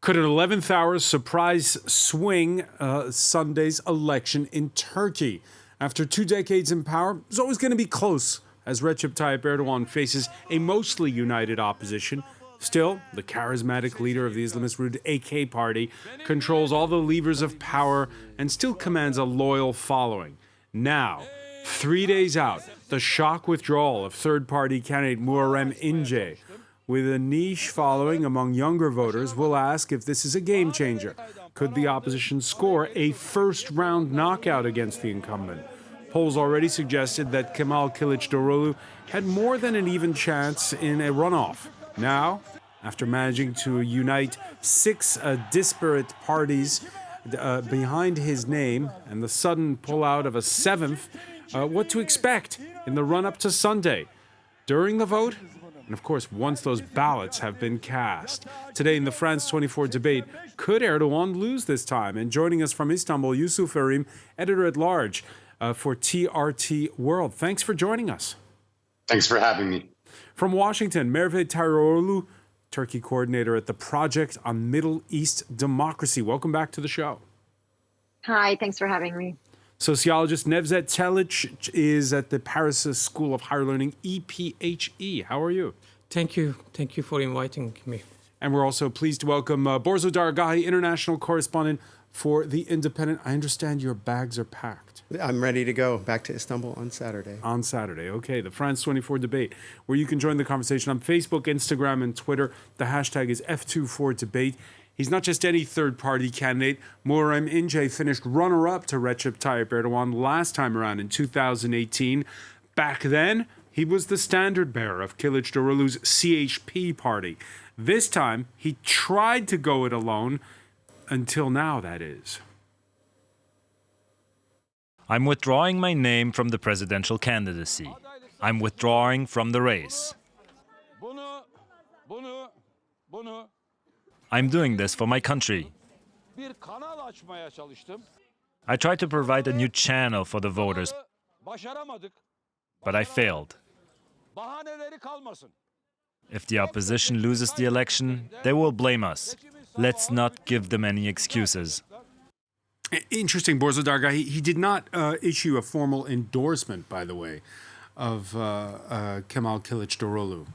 Could an 11th hour surprise swing Sunday's election in Turkey? After 2 decades in power, it's always going to be close as Recep Tayyip Erdogan faces a mostly united opposition. Still, the charismatic leader of the Islamist-rooted AK party controls all the levers of power and still commands a loyal following. Now, 3 days out, the shock withdrawal of third-party candidate Muharrem Ince, with a niche following among younger voters, will ask if this is a game changer. Could the opposition score a first-round knockout against the incumbent? Polls already suggested that Kemal Kilicdaroglu had more than an even chance in a runoff. Now, after managing to unite 6 disparate parties behind his name and the sudden pullout of a 7th, what to expect in the run-up to Sunday, during the vote, and of course once those ballots have been cast. Today in the France 24 debate, could Erdogan lose this time? And joining us from Istanbul, Yusuf Erim, editor-at-large for TRT World. Thanks for joining us. Thanks for having me. From Washington, Merve Tayroğlu, Turkey coordinator at the Project on Middle East Democracy. Welcome back to the show. Hi, thanks for having me. Sociologist Nevzat Çelik is at the Paris School of Higher Learning, EPHE. How are you? Thank you. Thank you for inviting me. And we're also pleased to welcome Borzo Dargahi, international correspondent for The Independent. I understand your bags are packed. I'm ready to go back to Istanbul on Saturday. On Saturday, okay. The France 24 debate, where you can join the conversation on Facebook, Instagram, and Twitter. The hashtag is F24debate. He's not just any third-party candidate. Muharrem Ince finished runner-up to Recep Tayyip Erdogan last time around in 2018. Back then, he was the standard-bearer of Kilicdaroglu's CHP party. This time, he tried to go it alone, until now, that is. I'm withdrawing my name from the presidential candidacy. I'm withdrawing from the race. I'm doing this for my country. I tried to provide a new channel for the voters, but I failed. If the opposition loses the election, they will blame us. Let's not give them any excuses. Interesting, Borzo Dargahi. He did not issue a formal endorsement, by the way, of Kemal Kilicdaroglu.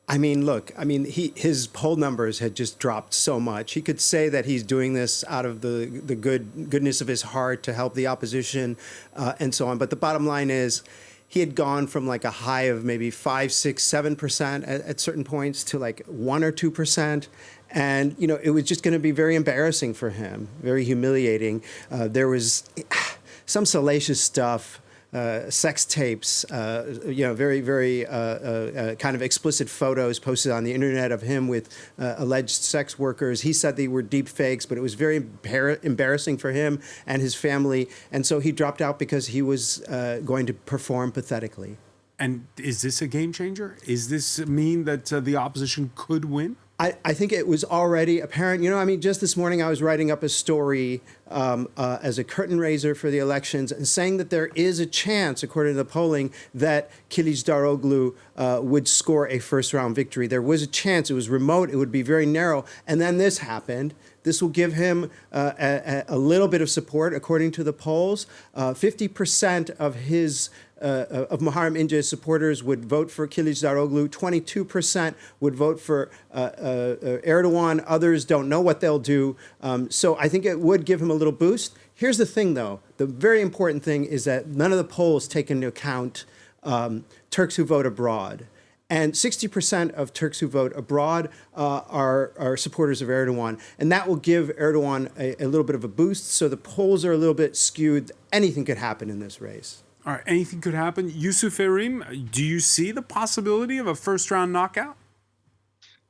I mean, look, his poll numbers had just dropped so much. He could say that he's doing this out of the goodness of his heart to help the opposition and so on. But the bottom line is, he had gone from like a high of maybe 5, 6, 7% at certain points to like 1 or 2%. And, you know, it was just going to be very embarrassing for him, very humiliating. There was some salacious stuff, sex tapes, very, very kind of explicit photos posted on the internet of him with alleged sex workers. He said they were deep fakes, but it was very embarrassing for him and his family. And so he dropped out because he was going to perform pathetically. And is this a game changer? Is this mean that the opposition could win? I think it was already apparent. You know, just this morning I was writing up a story as a curtain raiser for the elections and saying that there is a chance, according to the polling, that Kilicdaroglu would score a first-round victory. There was a chance. It was remote. It would be very narrow. And then this happened. This will give him a little bit of support, according to the polls. 50% of his of Muharrem Ince's supporters would vote for Kilicdaroglu. 22% would vote for Erdogan. Others don't know what they'll do. So I think it would give him a little boost. Here's the thing, though. The very important thing is that none of the polls take into account Turks who vote abroad. And 60% of Turks who vote abroad are supporters of Erdogan. And that will give Erdogan a little bit of a boost. So the polls are a little bit skewed. Anything could happen in this race. All right, anything could happen. Yusuf Erim, do you see the possibility of a first-round knockout?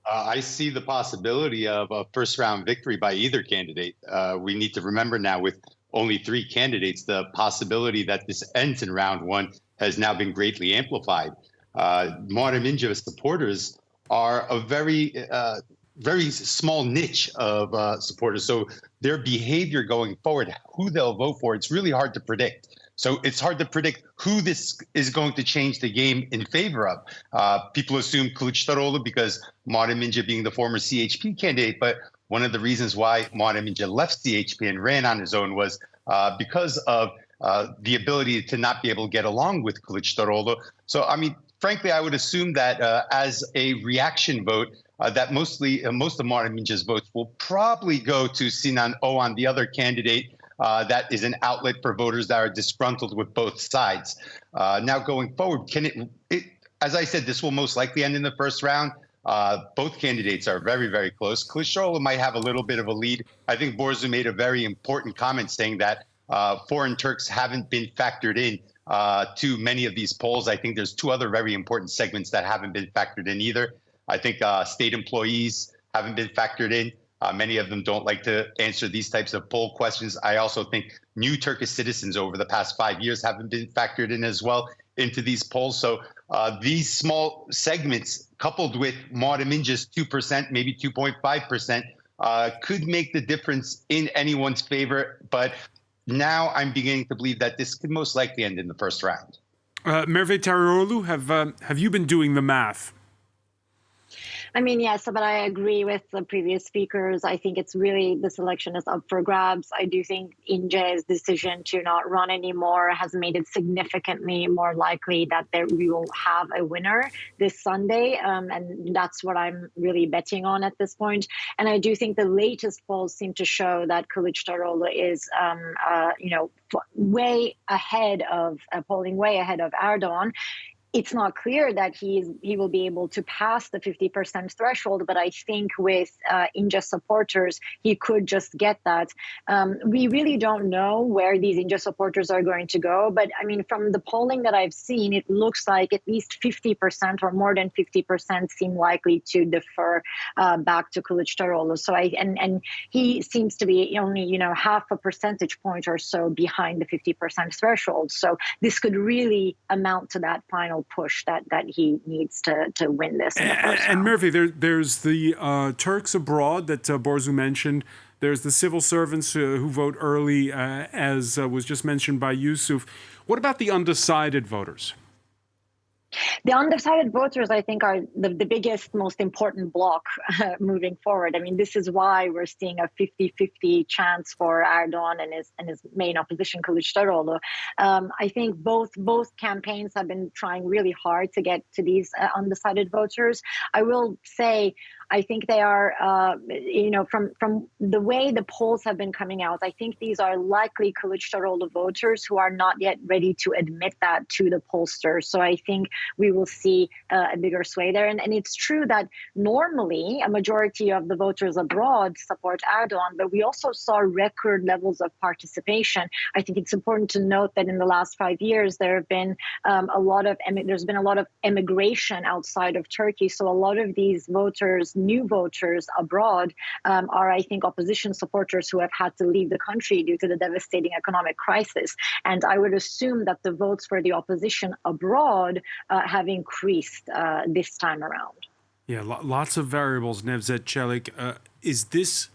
I see the possibility of a first-round victory by either candidate. We need to remember now, with only 3 candidates, the possibility that this ends in round 1 has now been greatly amplified. Muharrem Ince's supporters are a very small niche of supporters. So their behavior going forward, who they'll vote for, it's really hard to predict. So it's hard to predict who this is going to change the game in favor of. People assume Kilicdaroglu because Muharrem Ince being the former CHP candidate, but one of the reasons why Muharrem Ince left CHP and ran on his own was because of the ability to not be able to get along with Kılıçdaroğlu. So, I mean, frankly, I would assume that as a reaction vote, that most of Muharrem Ince's votes will probably go to Sinan Oğan, the other candidate that is an outlet for voters that are disgruntled with both sides. Now, going forward, as I said, this will most likely end in the first round. Both candidates are very, very close. Kılıçdaroğlu might have a little bit of a lead. I think Borzu made a very important comment saying that foreign Turks haven't been factored in to many of these polls. I think there's two other very important segments that haven't been factored in either. I think state employees haven't been factored in. Many of them don't like to answer these types of poll questions. I also think new Turkish citizens over the past 5 years haven't been factored in as well into these polls. So these small segments, coupled with Muharrem Ince's 2%, maybe 2.5%, could make the difference in anyone's favor. But now I'm beginning to believe that this could most likely end in the first round. Merve Tariorlu, have you been doing the math? I mean, yes, but I agree with the previous speakers. I think it's really, this election is up for grabs. I do think Ince's decision to not run anymore has made it significantly more likely that we will have a winner this Sunday. And that's what I'm really betting on at this point. And I do think the latest polls seem to show that Kılıçdaroğlu is, way ahead of, polling way ahead of Erdogan. It's not clear that he will be able to pass the 50% threshold, but I think with Ince supporters, he could just get that. We really don't know where these Ince supporters are going to go, but I mean, from the polling that I've seen, it looks like at least 50% or more than 50% seem likely to defer back to Kılıçdaroğlu. So and he seems to be only half a percentage point or so behind the 50% threshold. So this could really amount to that final push that he needs to win this in the first round. And Murphy, there's the Turks abroad that Borzu mentioned. There's the civil servants who vote early, as was just mentioned by Yusuf. What about the undecided voters? The undecided voters, I think, are the biggest, most important block moving forward. I mean, this is why we're seeing a 50-50 chance for Erdogan and his main opposition, Kılıçdaroğlu. I think both campaigns have been trying really hard to get to these undecided voters. I will say, I think they are, from the way the polls have been coming out, I think these are likely Kılıçdaroğlu voters who are not yet ready to admit that to the pollsters. So I think we will see a bigger sway there. And it's true that normally a majority of the voters abroad support Erdogan, but we also saw record levels of participation. I think it's important to note that in the last 5 years, there's been a lot of emigration outside of Turkey. So a lot of these voters, new voters abroad, are, I think, opposition supporters who have had to leave the country due to the devastating economic crisis. And I would assume that the votes for the opposition abroad have increased this time around. Yeah, lots of variables, Nevzat Çelik. Is this,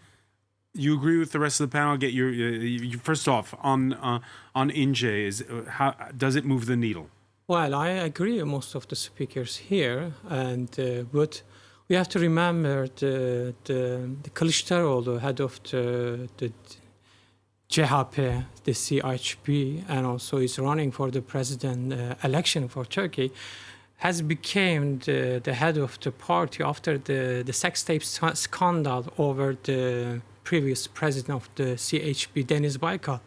you agree with the rest of the panel? I'll get your first off on Ince. How does it move the needle? Well, I agree with most of the speakers here, and but we have to remember the Kılıçdaroğlu, head of the CHP, the CHP, and also is running for the president election for Turkey, has become the head of the party after the sex tape scandal over the previous president of the CHP, Deniz Baykal.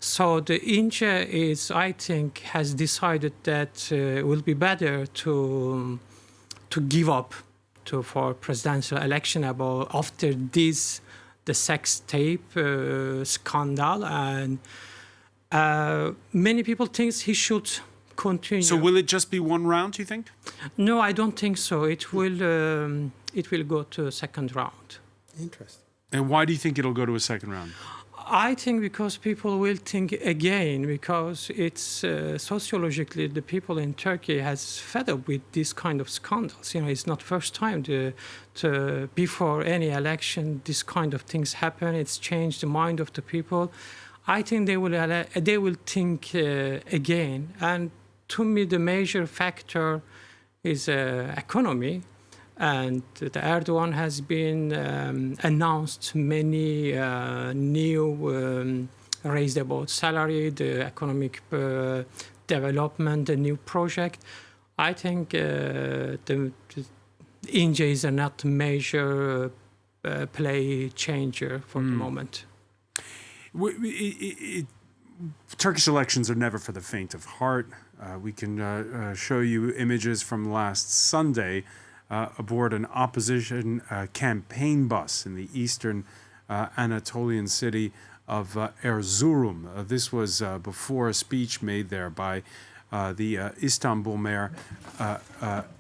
So the Ince is, I think, has decided that it will be better to give up for presidential election after the sex tape scandal, and many people think he should continue. So will it just be one round, do you think? No, I don't think so. It will go to a second round. Interesting. And why do you think it'll go to a second round? I think because people will think again, because it's sociologically the people in Turkey has fed up with this kind of scandals. It's not first time to before any election this kind of things happen. It's changed the mind of the people. I think they will think again. And to me, the major factor is economy. And the Erdogan has been announced many new raised about salary, the economic development, the new project. I think the Ince's are not major play changer for the moment. Turkish elections are never for the faint of heart. We can show you images from last Sunday aboard an opposition campaign bus in the eastern Anatolian city of Erzurum. This was before a speech made there by the Istanbul mayor,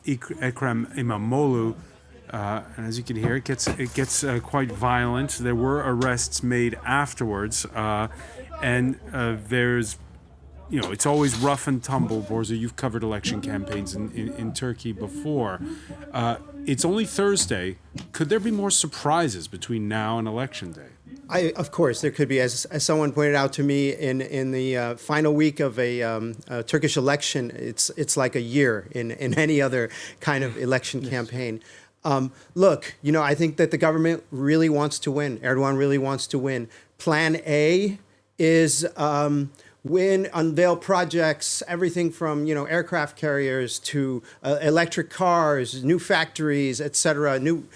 Ekrem İmamoğlu. And as you can hear, it gets quite violent. There were arrests made afterwards. And there's, it's always rough and tumble. Borza, you've covered election campaigns in Turkey before. It's only Thursday. Could there be more surprises between now and Election Day? Of course, there could be. As someone pointed out to me, in the final week of a Turkish election, it's like a year in any other kind of election campaign. Look, I think that the government really wants to win. Erdogan really wants to win. Plan A is win, unveil projects, everything from aircraft carriers to electric cars, new factories, etc. New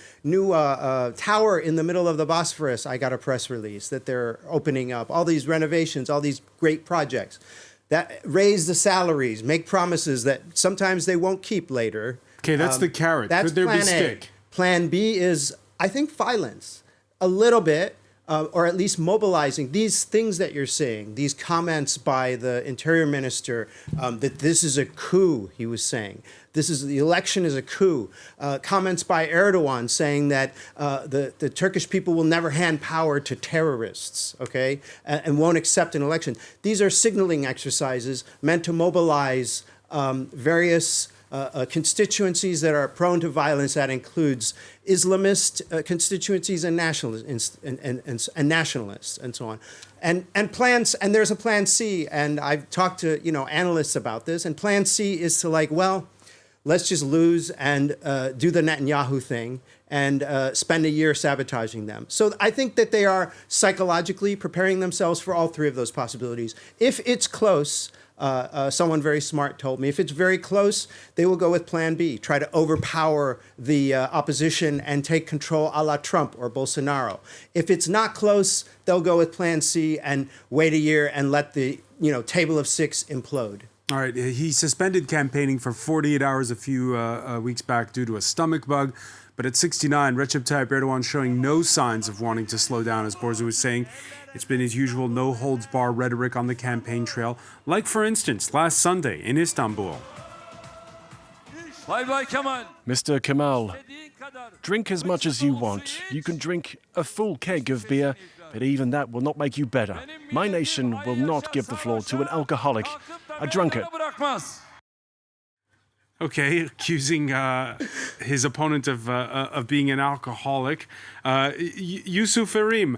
tower in the middle of the Bosphorus. I got a press release that they're opening up. All these renovations, all these great projects that raise the salaries, make promises that sometimes they won't keep later. Okay, that's the carrot. That's Could there plan be stick? A. Plan B is, I think, violence. A little bit, or at least mobilizing these things that you're seeing, these comments by the interior minister, that this is a coup, he was saying. The election is a coup. Comments by Erdogan saying that the Turkish people will never hand power to terrorists, okay, and won't accept an election. These are signaling exercises meant to mobilize various constituencies that are prone to violence. That includes Islamist constituencies and nationalists and nationalists and so on. And plans, and there's a plan C, and I've talked to analysts about this, and plan C is to let's just lose and do the Netanyahu thing and spend a year sabotaging them. So I think that they are psychologically preparing themselves for all three of those possibilities. If it's close, someone very smart told me, if it's very close, they will go with plan B, try to overpower the opposition and take control a la Trump or Bolsonaro. If it's not close, they'll go with plan C and wait a year and let the table of six implode. All right, he suspended campaigning for 48 hours a few weeks back due to a stomach bug. But at 69, Recep Tayyip Erdogan showing no signs of wanting to slow down, as Borza was saying. It's been his usual no-holds-bar rhetoric on the campaign trail, like, for instance, last Sunday in Istanbul. Mr. Kemal, drink as much as you want. You can drink a full keg of beer, but even that will not make you better. My nation will not give the floor to an alcoholic, a drunkard. Okay, accusing his opponent of being an alcoholic. Yusuf Erim,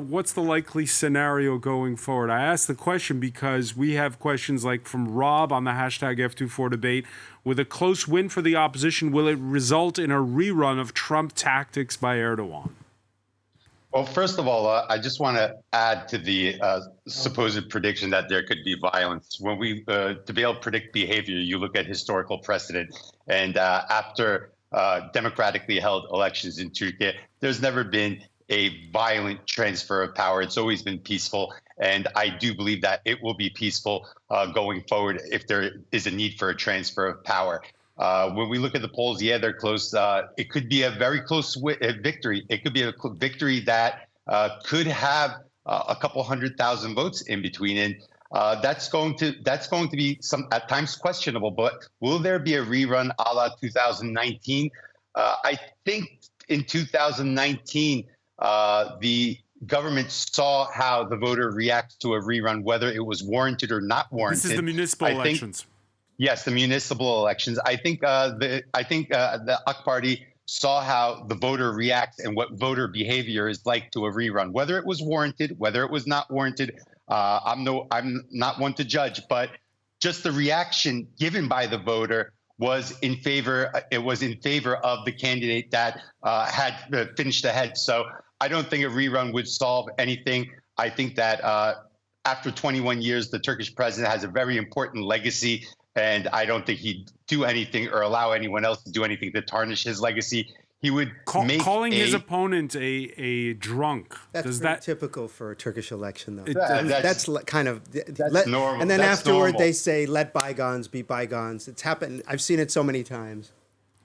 what's the likely scenario going forward? I ask the question because we have questions like from Rob on the hashtag F24 debate. With a close win for the opposition, will it result in a rerun of Trump tactics by Erdogan? Well, first of all, I just want to add to the supposed prediction that there could be violence. When we, to be able to predict behavior, you look at historical precedent. And after democratically held elections in Turkey, there's never been a violent transfer of power. It's always been peaceful. And I do believe that it will be peaceful going forward if there is a need for a transfer of power. When we look at the polls, yeah, they're close. It could be a very close victory. It could be a victory that could have a couple 100,000 votes in between. And that's going to be at times questionable. But will there be a rerun a la 2019? I think in 2019, the government saw how the voter reacts to a rerun, whether it was warranted or not warranted. This is the municipal elections. Yes, the municipal elections. I think the AK Party saw how the voter reacts and what voter behavior is like to a rerun, whether it was warranted, whether it was not warranted. I'm not one to judge, but just the reaction given by the voter was in favor. It was in favor of the candidate that had finished ahead. So I don't think a rerun would solve anything. I think that after 21 years, the Turkish president has a very important legacy, and I don't think he'd do anything or allow anyone else to do anything to tarnish his legacy. He would calling his opponent a drunk. That's typical for a Turkish election, though. That's normal. And then that's afterward, normal. they say, "Let bygones be bygones." It's happened. I've seen it so many times.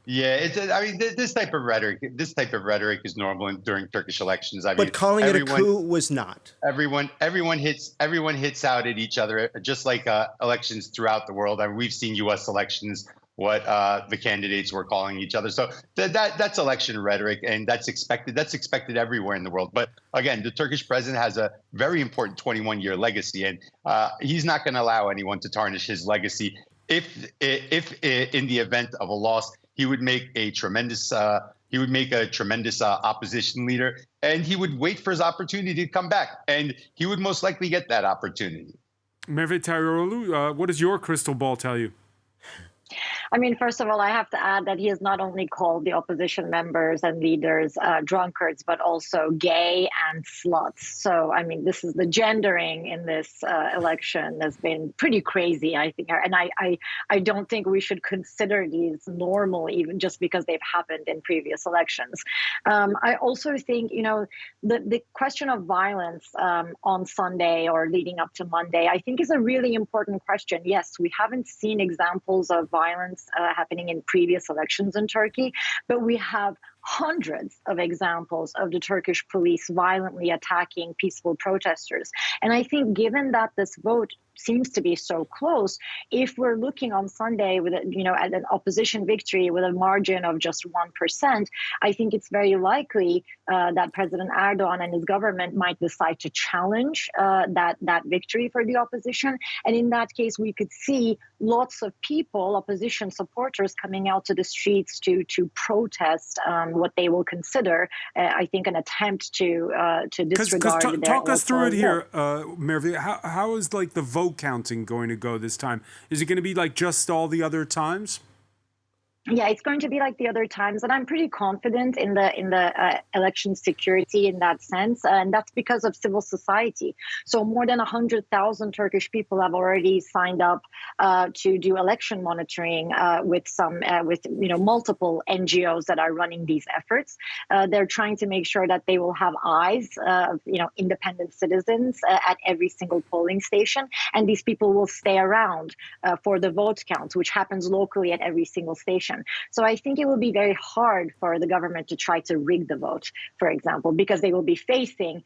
Yeah, this type of rhetoric is normal during Turkish elections. But calling it a coup was not. Everyone hits out at each other, just like elections throughout the world. I mean, we've seen U.S. elections, what the candidates were calling each other. So that's election rhetoric, and that's expected. That's expected everywhere in the world. But again, the Turkish president has a very important 21-year legacy, and he's not going to allow anyone to tarnish his legacy. If in the event of a loss, he would make a tremendous opposition leader, and he would wait for his opportunity to come back, and he would most likely get that opportunity. Mehmet Tayyip, what does your crystal ball tell you? I mean, first of all, I have to add that he has not only called the opposition members and leaders drunkards, but also gay and sluts. So, I mean, this is the gendering in this election has been pretty crazy, I think. And I don't think we should consider these normal, even just because they've happened in previous elections. I also think, the question of violence on Sunday or leading up to Monday, I think is a really important question. Yes, we haven't seen examples of violence happening in previous elections in Turkey, but we have hundreds of examples of the Turkish police violently attacking peaceful protesters. And I think given that this vote seems to be so close, if we're looking on Sunday with at an opposition victory with a margin of just 1%, I think it's very likely that President Erdogan and his government might decide to challenge that victory for the opposition. And in that case, we could see lots of people, opposition supporters, coming out to the streets to protest what they will consider, I think, an attempt to disregard. Talk us through it here, Merve. How is the vote counting going to go this time? Is it going to be like just all the other times? Yeah, it's going to be like the other times, and I'm pretty confident in the election security in that sense, and that's because of civil society. So more than 100,000 Turkish people have already signed up to do election monitoring with multiple NGOs that are running these efforts. They're trying to make sure that they will have eyes of independent citizens at every single polling station, and these people will stay around for the vote count, which happens locally at every single station. So I think it will be very hard for the government to try to rig the vote, for example, because they will be facing,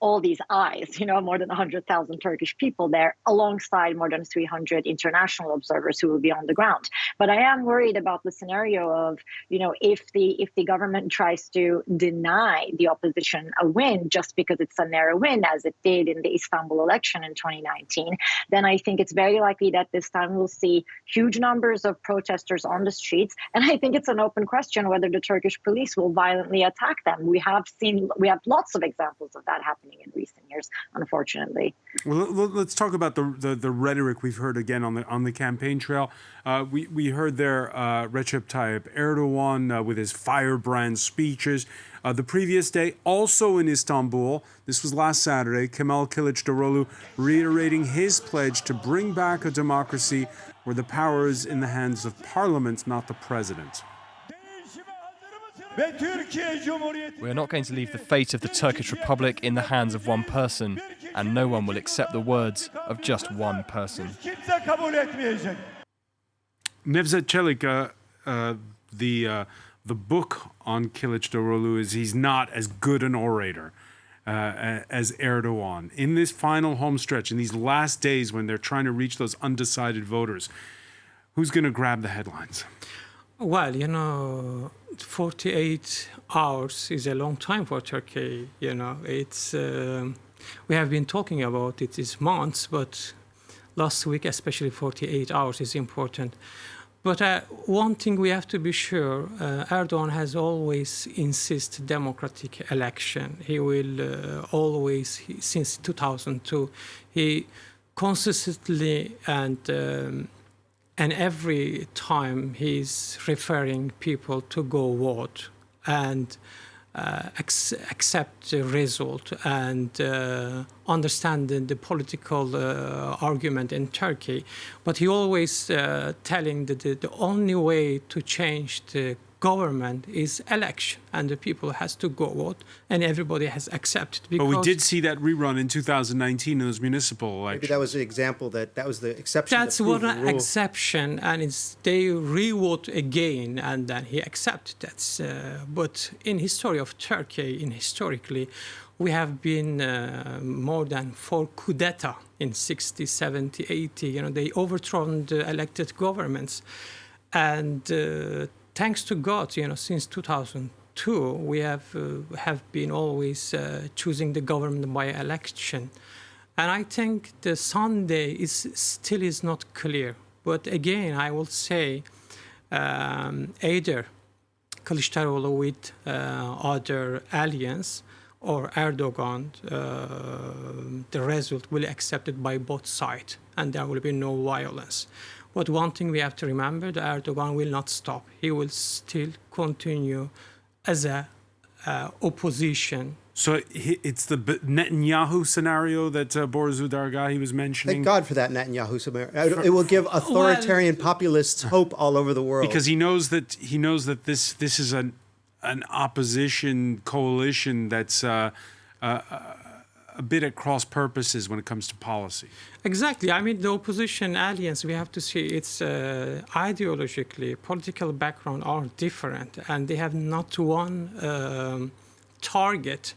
all these eyes, more than 100,000 Turkish people there, alongside more than 300 international observers who will be on the ground. But I am worried about the scenario of, if the government tries to deny the opposition a win just because it's a narrow win, as it did in the Istanbul election in 2019, then I think it's very likely that this time we'll see huge numbers of protesters on the street. And I think it's an open question whether the Turkish police will violently attack them. We have lots of examples of that happening in recent years, unfortunately. Well, let's talk about the rhetoric we've heard again on the campaign trail. We heard there Recep Tayyip Erdogan with his firebrand speeches. The previous day, also in Istanbul, this was last Saturday, Kemal Kilicdaroglu reiterating his pledge to bring back a democracy where the power is in the hands of parliament, not the president. We are not going to leave the fate of the Turkish Republic in the hands of one person, and no one will accept the words of just one person. Nevzat Çelik, the book on Kilicdaroglu is he's not as good an orator as Erdogan. In this final home stretch, in these last days when they're trying to reach those undecided voters, who's going to grab the headlines? Well, 48 hours is a long time for Turkey. It's we have been talking about it these months, but last week, especially 48 hours is important. But one thing we have to be sure, Erdogan has always insisted democratic election. He will always, since 2002, he consistently and And every time he's referring people to go vote and accept the result and understand the political argument in Turkey. But he always telling that the only way to change the government is election, and the people has to go vote, and everybody has accepted. But we did see that rerun in 2019 in those municipal elections. Maybe that was the example that was the exception. That's one exception, and they re-vote again, and then he accepted that. But in history of Turkey, historically, we have been more than 4 coup d'etat in 60, 70, 80. You know, they overthrown the elected governments, and thanks to God, you know, since 2002, we have been always choosing the government by election. And I think the Sunday still is not clear. But again, I will say either Kilicdaroglu with other alliance or Erdogan, the result will be accepted by both sides, and there will be no violence. But one thing we have to remember, that Erdogan will not stop. He will still continue as a opposition. So it's the Netanyahu scenario that Boris Dargahi was mentioning? Thank God for that Netanyahu scenario. It will give authoritarian populists hope all over the world. Because he knows that this is an opposition coalition that's a bit at cross purposes when it comes to policy. Exactly. I mean, the opposition alliance, we have to see it's ideologically, political background are different, and they have not one target.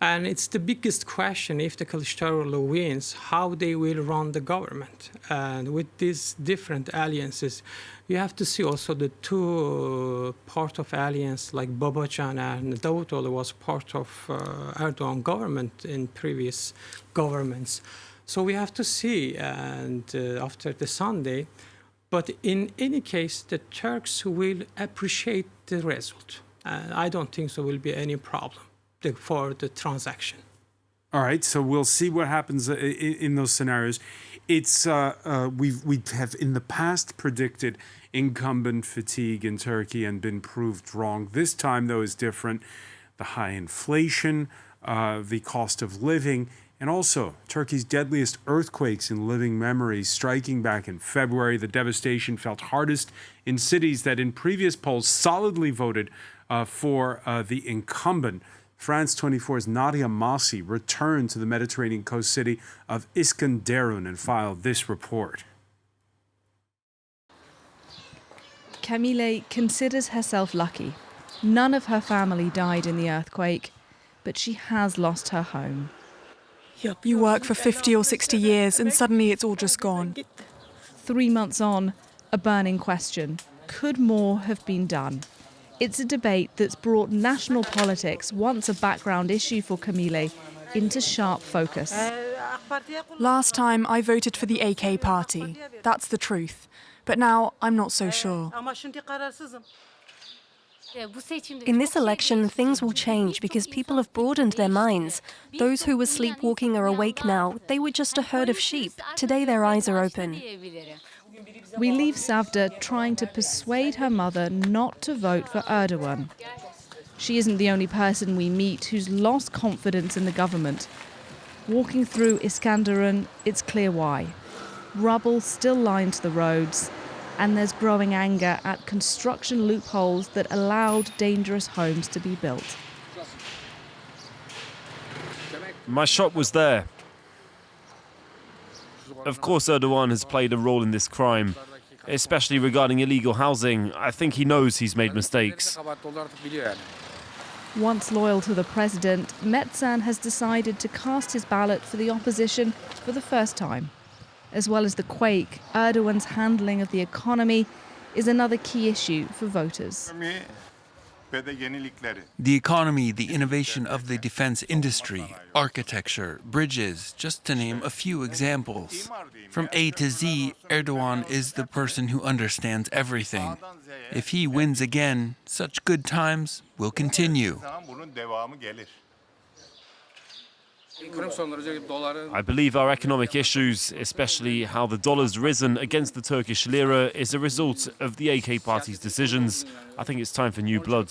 And it's the biggest question, if the Kilicdaroglu wins, how they will run the government. And with these different alliances, you have to see also the two part of alliance, like Babacan and Davutoğlu was part of Erdogan government in previous governments. So we have to see, and after the Sunday, but in any case, the Turks will appreciate the result. I don't think so will be any problem for the transaction. All right, so we'll see what happens in those scenarios. It's we have in the past predicted incumbent fatigue in Turkey and been proved wrong. This time, though, is different. The high inflation, the cost of living, and also Turkey's deadliest earthquakes in living memory striking back in February. The devastation felt hardest in cities that in previous polls solidly voted for the incumbent. France 24's Nadia Massi returned to the Mediterranean coast city of Iskenderun and filed this report. Camille considers herself lucky. None of her family died in the earthquake, but she has lost her home. You work for 50 or 60 years and suddenly it's all just gone. 3 months on, a burning question. Could more have been done? It's a debate that's brought national politics, once a background issue for Camille, into sharp focus. Last time I voted for the AK party. That's the truth. But now I'm not so sure. In this election, things will change because people have broadened their minds. Those who were sleepwalking are awake now. They were just a herd of sheep. Today their eyes are open. We leave Savda trying to persuade her mother not to vote for Erdogan. She isn't the only person we meet who's lost confidence in the government. Walking through Iskenderun, it's clear why. Rubble still lines the roads, and there's growing anger at construction loopholes that allowed dangerous homes to be built. My shop was there. Of course, Erdogan has played a role in this crime, especially regarding illegal housing. I think he knows he's made mistakes. Once loyal to the president, Metzan has decided to cast his ballot for the opposition for the first time. As well as the quake, Erdogan's handling of the economy is another key issue for voters. The economy, the innovation of the defense industry, architecture, bridges, just to name a few examples. From A to Z, Erdogan is the person who understands everything. If he wins again, such good times will continue. I believe our economic issues, especially how the dollar's risen against the Turkish lira, is a result of the AK party's decisions. I think it's time for new blood.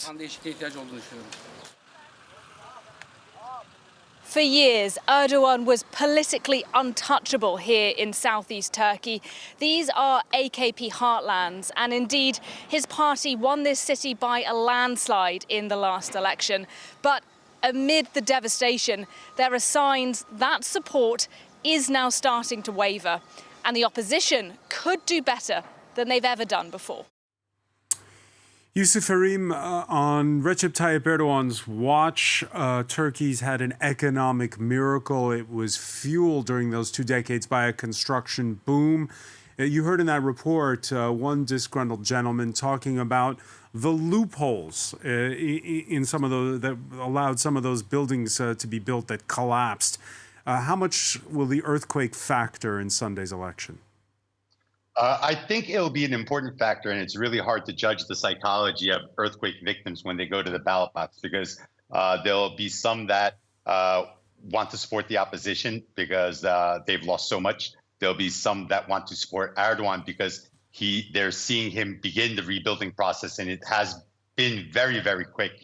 For years, Erdogan was politically untouchable here in southeast Turkey. These are AKP heartlands, and indeed, his party won this city by a landslide in the last election. But amid the devastation, there are signs that support is now starting to waver, and the opposition could do better than they've ever done before. Yusuf Harim, on Recep Tayyip Erdogan's watch, Turkey's had an economic miracle. It was fueled during those 2 decades by a construction boom. You heard in that report one disgruntled gentleman talking about the loopholes in some of those that allowed some of those buildings to be built that collapsed. How much will the earthquake factor in Sunday's election? I think it'll be an important factor, and it's really hard to judge the psychology of earthquake victims when they go to the ballot box, because there'll be some that want to support the opposition because they've lost so much. There'll be some that want to support Erdogan because they're seeing him begin the rebuilding process, and it has been very, very quick,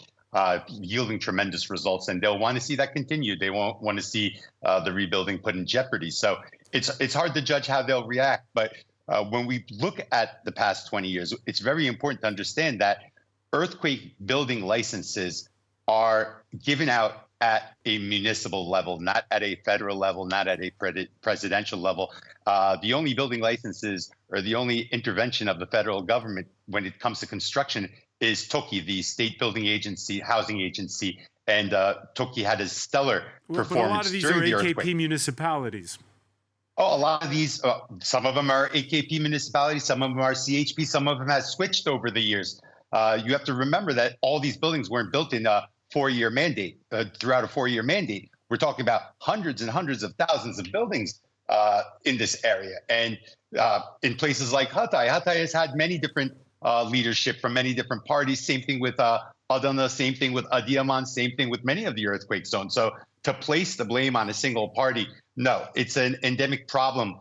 yielding tremendous results, and they'll want to see that continue. They won't want to see the rebuilding put in jeopardy. So it's hard to judge how they'll react, but when we look at the past 20 years, it's very important to understand that earthquake building licenses are given out at a municipal level, not at a federal level, not at a presidential level. The only building licenses or the only intervention of the federal government when it comes to construction is TOKİ, the state building agency, housing agency, and TOKİ had a stellar performance but a lot of these during are the AKP earthquake. Municipalities. Oh, a lot of these, some of them are AKP municipalities, some of them are CHP, some of them have switched over the years. You have to remember that all these buildings weren't built in a 4-year mandate, throughout a 4-year mandate. We're talking about hundreds and hundreds of thousands of buildings in this area. And in places like Hatay has had many different leadership from many different parties. Same thing with Adana, same thing with Adıyaman, same thing with many of the earthquake zones. So to place the blame on a single party, no, it's an endemic problem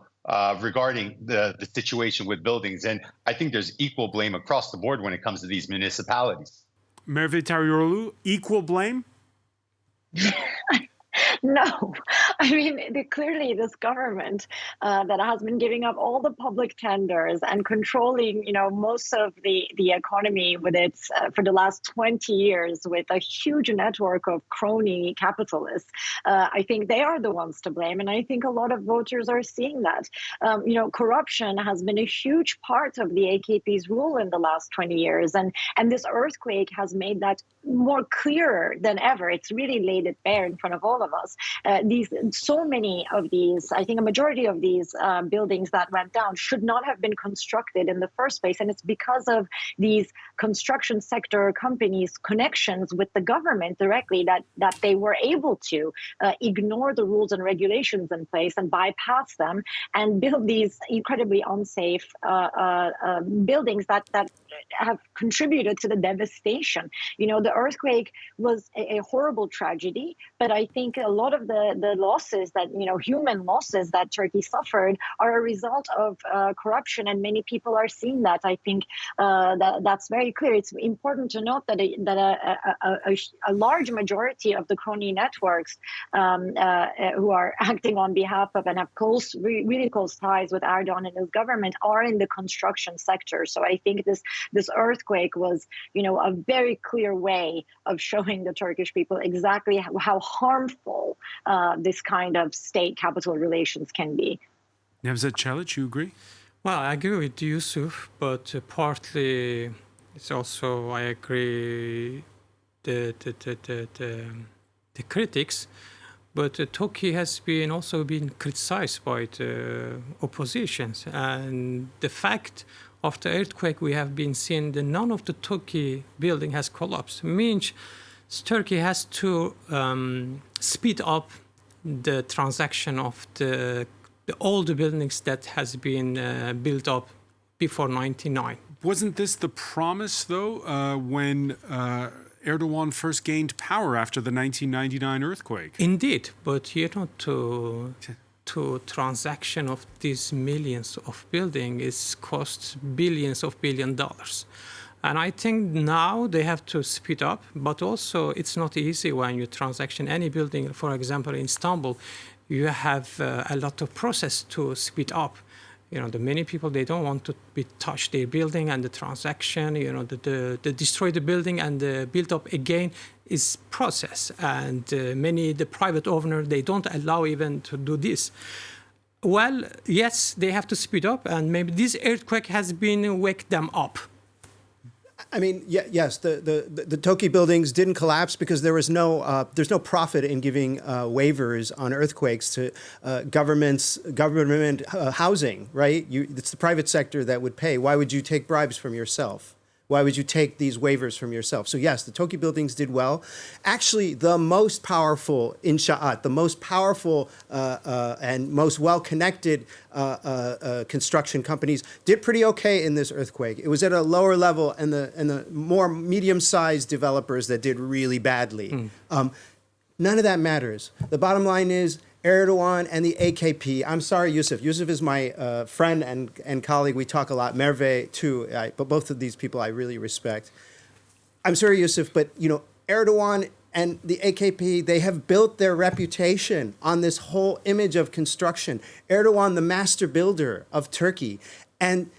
regarding the situation with buildings. And I think there's equal blame across the board when it comes to these municipalities. Merve Tariyorlu, equal blame? No, I mean, clearly this government that has been giving up all the public tenders and controlling, most of the economy with its for the last 20 years with a huge network of crony capitalists. I think they are the ones to blame, and I think a lot of voters are seeing that. Corruption has been a huge part of the AKP's rule in the last 20 years, and this earthquake has made that more clearer than ever. It's really laid it bare in front of all of us. So many of these, I think a majority of these buildings that went down should not have been constructed in the first place. And it's because of these construction sector companies' connections with the government directly that they were able to ignore the rules and regulations in place and bypass them and build these incredibly unsafe buildings that have contributed to the devastation. The earthquake was a horrible tragedy, but I think a lot of the losses that, human losses that Turkey suffered are a result of corruption, and many people are seeing that. I think that's very clear. It's important to note that a large majority of the crony networks who are acting on behalf of and have really close ties with Erdogan and his government are in the construction sector. So I think this earthquake was, a very clear way of showing the Turkish people exactly how harmful this kind of state-capital relations can be. Nevzat Çelik, you agree? Well, I agree with Yusuf, but partly it's also I agree the critics. But Turkey has also been criticized by the oppositions, and the fact of the earthquake we have been seeing that none of the Turkey building has collapsed means Turkey has to speed up the transaction of all the buildings that has been built up before 1999. Wasn't this the promise, though, when Erdogan first gained power after the 1999 earthquake. Indeed, but to transaction of these millions of building is cost billions of dollars. And I think now they have to speed up, but also it's not easy when you transaction any building. For example, in Istanbul, you have a lot of process to speed up. The many people, they don't want to be touch their building and the transaction, the destroy the building and the build up again is process. And the private owner, they don't allow even to do this. Well, yes, they have to speed up, and maybe this earthquake has been wake them up. I mean, yes, the Toki buildings didn't collapse because there's no profit in giving waivers on earthquakes to government housing, right? It's the private sector that would pay. Why would you take bribes from yourself? Why would you take these waivers from yourself? So yes, the Toki buildings did well. Actually, the most powerful insha'at, the most powerful and most well-connected construction companies did pretty okay in this earthquake. It was at a lower level, and the more medium-sized developers that did really badly. None of that matters. The bottom line is Erdogan and the AKP. I'm sorry, Yusuf. Yusuf is my friend and colleague. We talk a lot. Merve, too. But both of these people I really respect. I'm sorry, Yusuf, but Erdogan and the AKP, they have built their reputation on this whole image of construction. Erdogan, the master builder of Turkey. And,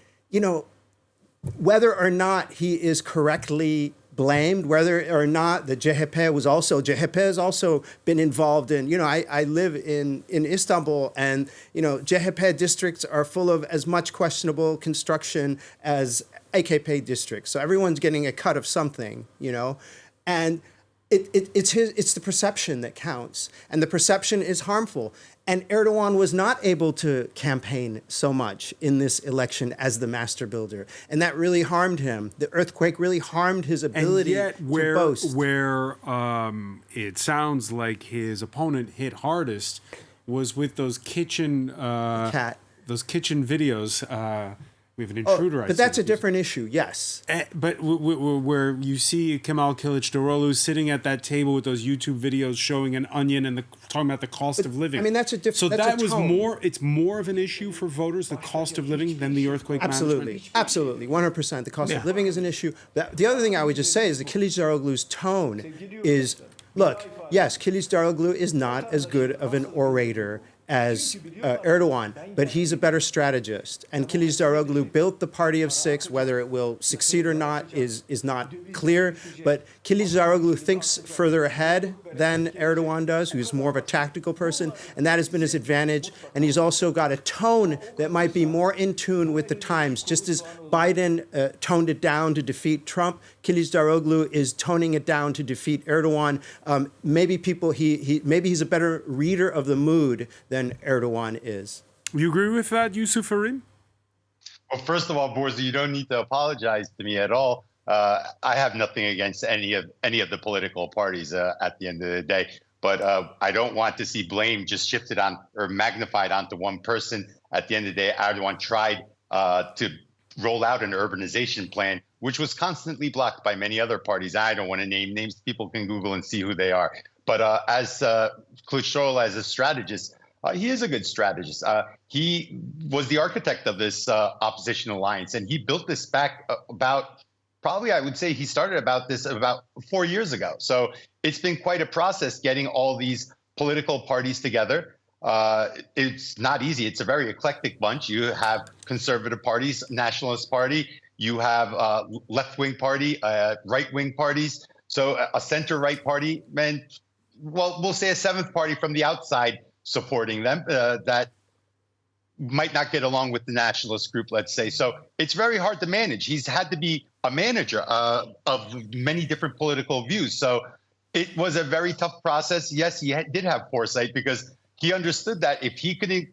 whether or not he is correctly blamed, whether or not the CHP has also been involved in, I live in Istanbul, and, CHP districts are full of as much questionable construction as AKP districts. So everyone's getting a cut of something, and it's the perception that counts, and the perception is harmful. And Erdogan was not able to campaign so much in this election as the master builder. And that really harmed him. The earthquake really harmed his ability to boast. Where it sounds like his opponent hit hardest was with those kitchen videos. We have an intruder. But that's a different issue, yes. But where you see Kemal Kilicdaroglu sitting at that table with those YouTube videos showing an onion and talking about the cost of living. I mean, that's a different. So that was more. It's more of an issue for voters, the cost of living, than the earthquake management. Absolutely, 100%. The cost of living is an issue. The other thing I would just say is that Kilicdaroglu's tone is, look, yes, Kilicdaroglu is not as good of an orator as Erdogan, but he's a better strategist. And Kilicdaroglu built the party of six. Whether it will succeed or not is not clear. But Kilicdaroglu thinks further ahead than Erdogan does, who's more of a tactical person, and that has been his advantage. And he's also got a tone that might be more in tune with the times. Just as Biden toned it down to defeat Trump, Kilicdaroglu is toning it down to defeat Erdogan. Maybe he's a better reader of the mood than Erdogan is. You agree with that, Yusuf Farim? Well, first of all, Borza, you don't need to apologize to me at all. I have nothing against any of the political parties at the end of the day, but I don't want to see blame just shifted on or magnified onto one person. At the end of the day, Erdogan tried to roll out an urbanization plan, which was constantly blocked by many other parties. I don't want to name names. People can Google and see who they are. But as Kılıçdaroğlu, as a strategist, he is a good strategist. He was the architect of this opposition alliance, and he built this back about, probably I would say he started about 4 years ago. So it's been quite a process getting all these political parties together. It's not easy. It's a very eclectic bunch. You have conservative parties, nationalist party. You have left-wing party, right-wing parties. So a center-right party, and well, we'll say a seventh party from the outside supporting them that might not get along with the nationalist group, let's say. So it's very hard to manage. He's had to be a manager of many different political views. So it was a very tough process. Yes, he did have foresight because he understood that if he could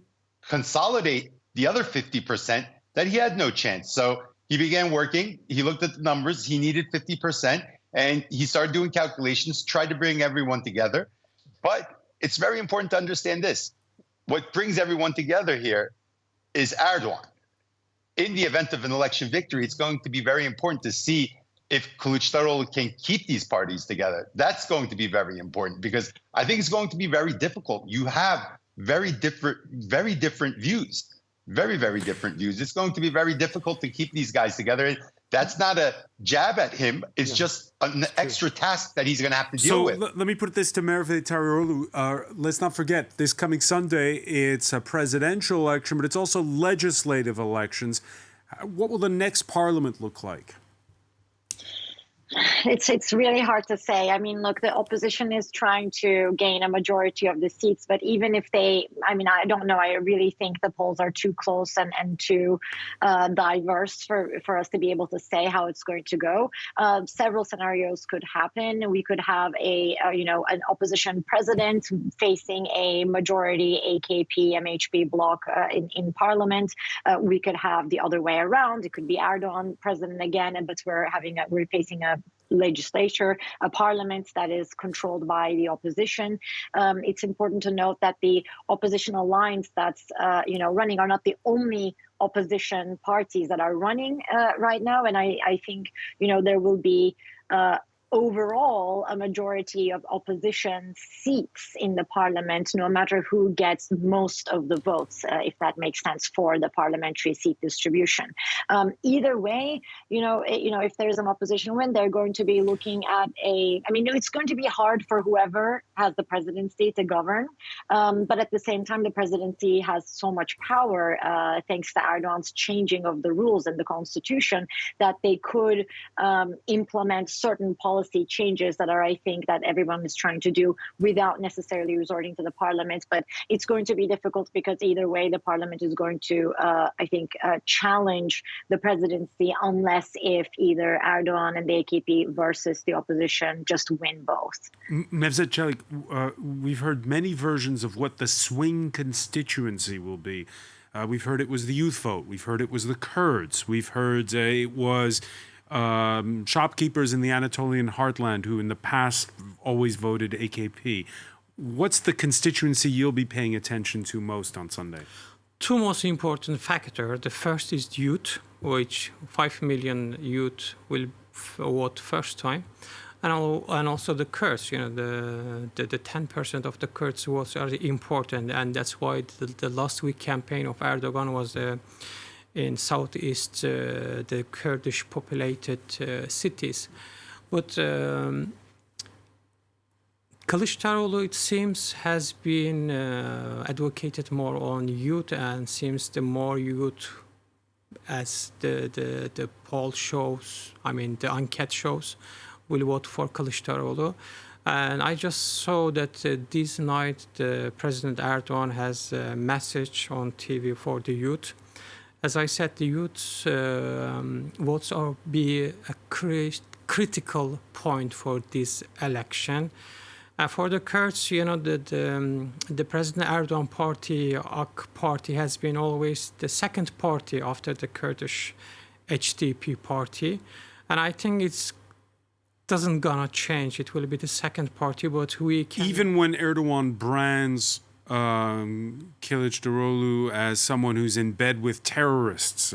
consolidate the other 50%, that he had no chance. So he began working. He looked at the numbers. He needed 50%, and he started doing calculations, tried to bring everyone together. But it's very important to understand this. What brings everyone together here is Erdogan. In the event of an election victory, it's going to be very important to see if Kılıçdaroğlu can keep these parties together. That's going to be very important because I think it's going to be very difficult. You have very different views. Very, very different views. It's going to be very difficult to keep these guys together. And that's not a jab at him. It's just an extra task that he's going to have to deal with. Let me put this to Merve Tarioglu. Let's not forget, this coming Sunday, it's a presidential election, but it's also legislative elections. What will the next parliament look like? It's really hard to say. I mean, look, the opposition is trying to gain a majority of the seats, but even if they, I mean, I don't know. I really think the polls are too close and too diverse for us to be able to say how it's going to go. Several scenarios could happen. We could have an opposition president facing a majority AKP MHP bloc in parliament. We could have the other way around. It could be Erdogan president again, but we're facing a legislature, a parliament that is controlled by the opposition. It's important to note that the opposition alliance that's running are not the only opposition parties that are running right now, and I think there will be overall a majority of opposition seats in the parliament, no matter who gets most of the votes, if that makes sense for the parliamentary seat distribution. Either way, if there's an opposition win, they're going to be looking at it's going to be hard for whoever has the presidency to govern. But at the same time, the presidency has so much power, thanks to Erdogan's changing of the rules and the constitution, that they could implement certain policy changes that I think that everyone is trying to do without necessarily resorting to the parliament. But it's going to be difficult because either way, the parliament is going to, challenge the presidency unless if either Erdogan and the AKP versus the opposition just win both. Mevzat Çelik, we've heard many versions of what the swing constituency will be. We've heard it was the youth vote. We've heard it was the Kurds. We've heard it was shopkeepers in the Anatolian heartland who in the past always voted AKP. What's the constituency you'll be paying attention to most on Sunday? Two most important factors. The first is youth, which 5 million youth will vote first time. And also the Kurds, the 10% of the Kurds votes are important. And that's why the last week campaign of Erdogan was in southeast, the Kurdish populated cities. But Kılıçdaroğlu, it seems, has been advocated more on youth, and seems the more youth, as the poll shows, the enquete shows, will vote for Kılıçdaroğlu. And I just saw that this night President Erdogan has a message on TV for the youth. As I said, the youth's votes will be a critical point for this election. For the Kurds, the President Erdogan party, AK party, has been always the second party after the Kurdish HDP party. And I think it's doesn't gonna change. It will be the second party, but we can... Even when Erdogan brands Kilicdaroglu as someone who's in bed with terrorists,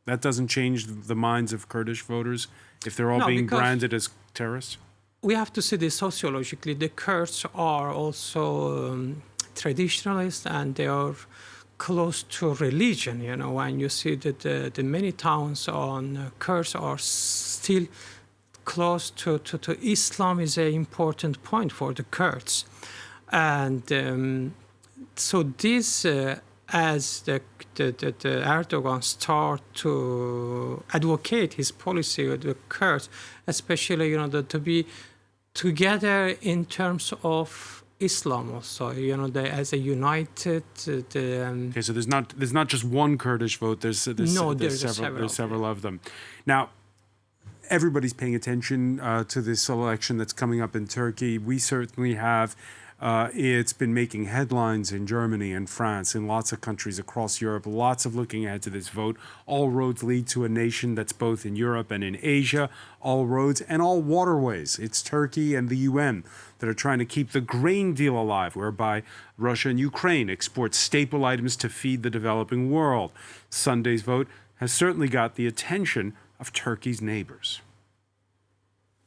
that doesn't change the minds of Kurdish voters if they're all being branded as terrorists? We have to see this sociologically. The Kurds are also traditionalists, and they are close to religion, and you see that the many towns on Kurds are still close to Islam is an important point for the Kurds. And so this, as the Erdogan start to advocate his policy with the Kurds, especially to be together in terms of Islam also, as a united. Okay, so there's not just one Kurdish vote. There's several of them. Now, everybody's paying attention to this election that's coming up in Turkey. We certainly have. It's been making headlines in Germany and France, in lots of countries across Europe. Lots of looking ahead to this vote. All roads lead to a nation that's both in Europe and in Asia. All roads and all waterways. It's Turkey and the UN that are trying to keep the grain deal alive, whereby Russia and Ukraine export staple items to feed the developing world. Sunday's vote has certainly got the attention of Turkey's neighbors.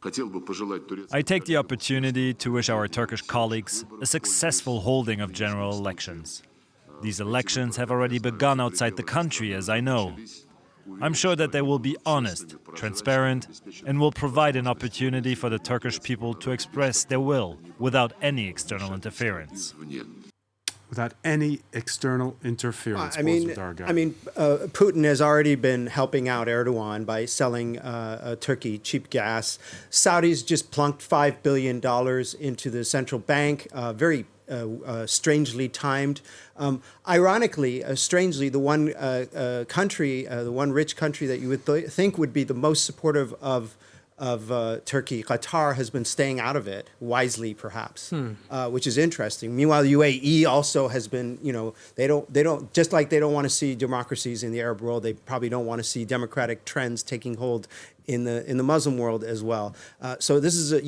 I take the opportunity to wish our Turkish colleagues a successful holding of general elections. These elections have already begun outside the country, as I know. I'm sure that they will be honest, transparent, and will provide an opportunity for the Turkish people to express their will without any external interference. Without any external interference. Putin has already been helping out Erdogan by selling Turkey cheap gas. Saudis just plunked $5 billion into the central bank, very strangely timed. Ironically, strangely, the one country, the one rich country that you would think would be the most supportive of Turkey, Qatar, has been staying out of it, wisely perhaps, which is interesting. Meanwhile, UAE also has been, they don't just like they don't want to see democracies in the Arab world, they probably don't want to see democratic trends taking hold in the Muslim world as well. So this is a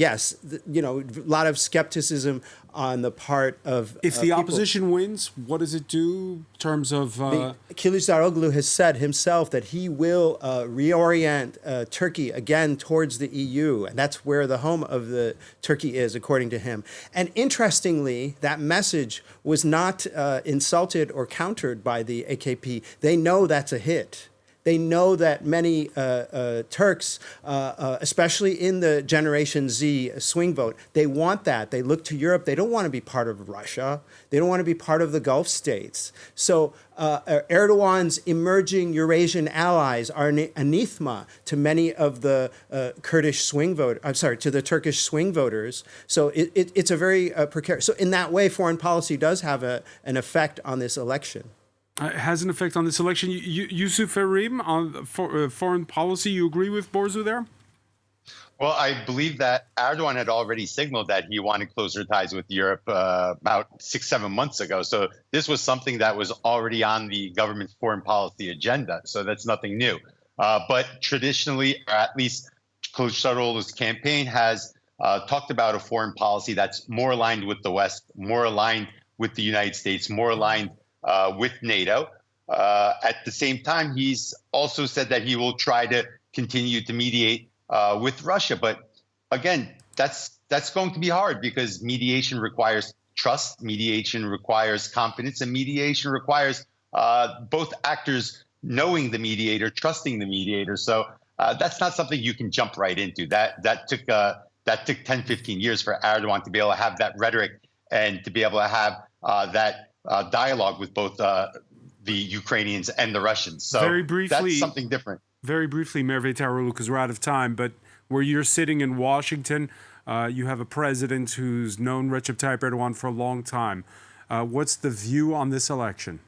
lot of skepticism on the part of if the opposition wins, what does it do in terms of? Kilicdaroglu has said himself that he will reorient Turkey again towards the EU, and that's where the home of the Turkey is, according to him. And interestingly, that message was not insulted or countered by the AKP. They know that's a hit. They know that many Turks, especially in the Generation Z swing vote, they want that. They look to Europe. They don't want to be part of Russia. They don't want to be part of the Gulf states. So Erdogan's emerging Eurasian allies are an anathema to many of the Kurdish swing vote. I'm sorry, to the Turkish swing voters. So it's a very precarious. So in that way, foreign policy does have an effect on this election. It has an effect on this election. Yusuf Erim, on foreign policy, you agree with Borzu there? Well, I believe that Erdogan had already signaled that he wanted closer ties with Europe about 6-7 months ago. So this was something that was already on the government's foreign policy agenda. So that's nothing new. But traditionally, or at least Kılıçdaroğlu's campaign has talked about a foreign policy that's more aligned with the West, more aligned with the United States, more aligned with NATO. At the same time, he's also said that he will try to continue to mediate with Russia. But again, that's going to be hard because mediation requires trust, mediation requires confidence, and mediation requires both actors knowing the mediator, trusting the mediator. So that's not something you can jump right into. That took 10, 15 years for Erdogan to be able to have that rhetoric and to be able to have that dialogue with both the Ukrainians and the Russians. So very briefly, that's something different. Very briefly, Merve Tarulu, because we're out of time, but where you're sitting in Washington, you have a president who's known Recep Tayyip Erdogan for a long time. What's the view on this election?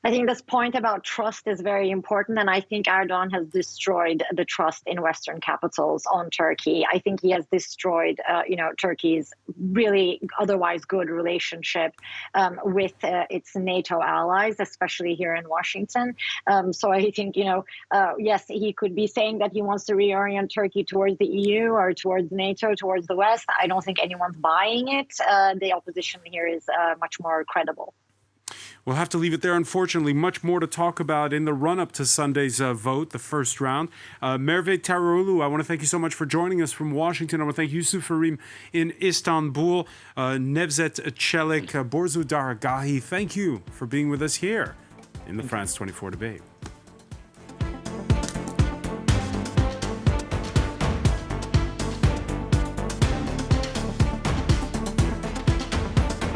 I think this point about trust is very important, and I think Erdogan has destroyed the trust in Western capitals on Turkey. I think he has destroyed, Turkey's really otherwise good relationship with its NATO allies, especially here in Washington. So I think, yes, he could be saying that he wants to reorient Turkey towards the EU or towards NATO, towards the West. I don't think anyone's buying it. The opposition here is much more credible. We'll have to leave it there, unfortunately. Much more to talk about in the run-up to Sunday's vote, the first round. Merve Tarulu, I want to thank you so much for joining us from Washington. I want to thank Yusuf Erim in Istanbul, Nevzat Çelik, Borzu Daragahi. Thank you for being with us here in the France 24 debate.